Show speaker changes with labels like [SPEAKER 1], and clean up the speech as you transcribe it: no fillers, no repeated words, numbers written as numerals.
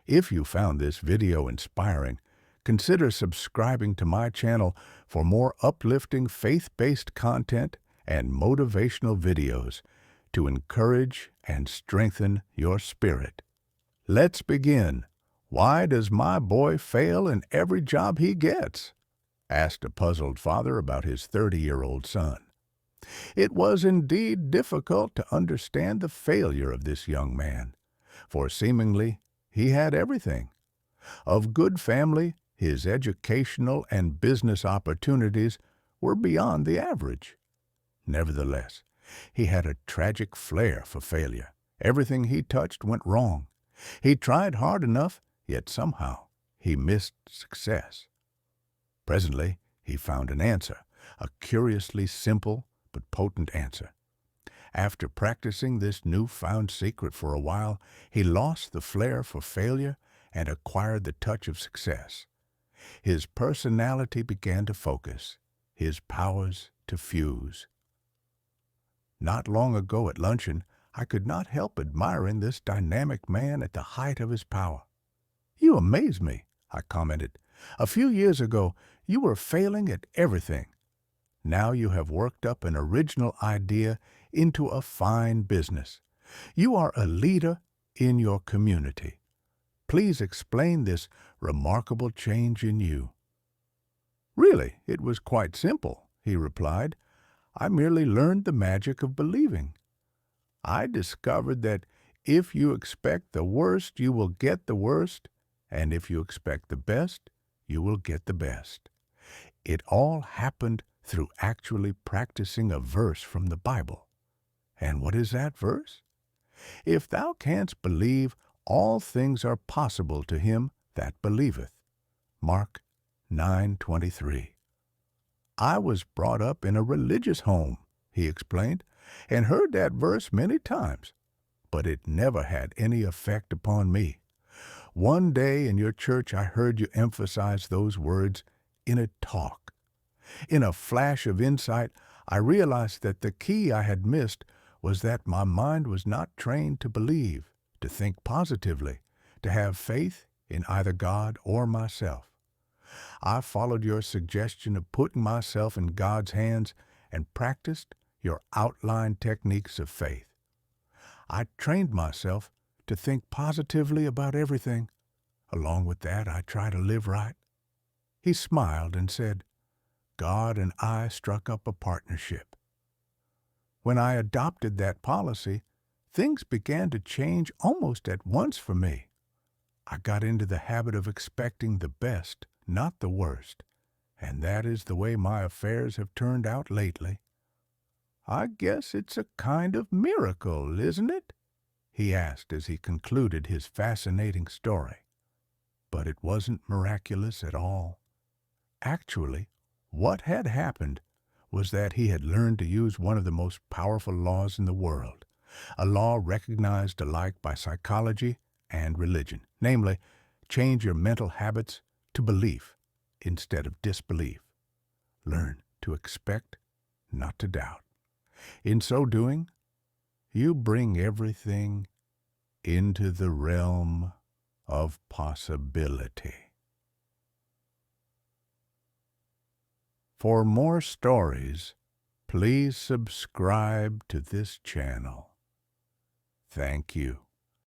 [SPEAKER 1] If you found this video inspiring, consider subscribing to my channel for more uplifting faith-based content and motivational videos to encourage and strengthen your spirit. Let's begin. Why does my boy fail in every job he gets? Asked a puzzled father about his 30-year-old son. It was indeed difficult to understand the failure of this young man, for seemingly he had everything. Of good family, his educational and business opportunities were beyond the average. Nevertheless, he had a tragic flair for failure. Everything he touched went wrong. He tried hard enough, yet somehow he missed success. Presently, he found an answer, a curiously simple but potent answer. After practicing this newfound secret for a while, he lost the flair for failure and acquired the touch of success. His personality began to focus, his powers to fuse. Not long ago at luncheon, I could not help admiring this dynamic man at the height of his power. "You amaze me," I commented. "A few years ago, you were failing at everything. Now you have worked up an original idea into a fine business. You are a leader in your community. Please explain this remarkable change in you." "Really, it was quite simple," he replied. "I merely learned the magic of believing. I discovered that if you expect the worst, you will get the worst, and if you expect the best, you will get the best. It all happened through actually practicing a verse from the Bible. And what is that verse? 'If thou canst believe, all things are possible to him that believeth.' Mark 9:23. I was brought up in a religious home," he explained, "and heard that verse many times, but it never had any effect upon me. One day in your church I heard you emphasize those words in a talk. In a flash of insight, I realized that the key I had missed was that my mind was not trained to believe, to think positively, to have faith in either God or myself. I followed your suggestion of putting myself in God's hands and practiced your outlined techniques of faith. I trained myself to think positively about everything. Along with that, I try to live right." He smiled and said, "God and I struck up a partnership. When I adopted that policy, things began to change almost at once for me. I got into the habit of expecting the best, not the worst, and that is the way my affairs have turned out lately." "I guess it's a kind of miracle, isn't it?" he asked as he concluded his fascinating story. But it wasn't miraculous at all. Actually, what had happened was that he had learned to use one of the most powerful laws in the world, a law recognized alike by psychology and religion, namely, change your mental habits to belief instead of disbelief. Learn to expect, not to doubt. In so doing, you bring everything into the realm of possibility. For more stories, please subscribe to this channel. Thank you.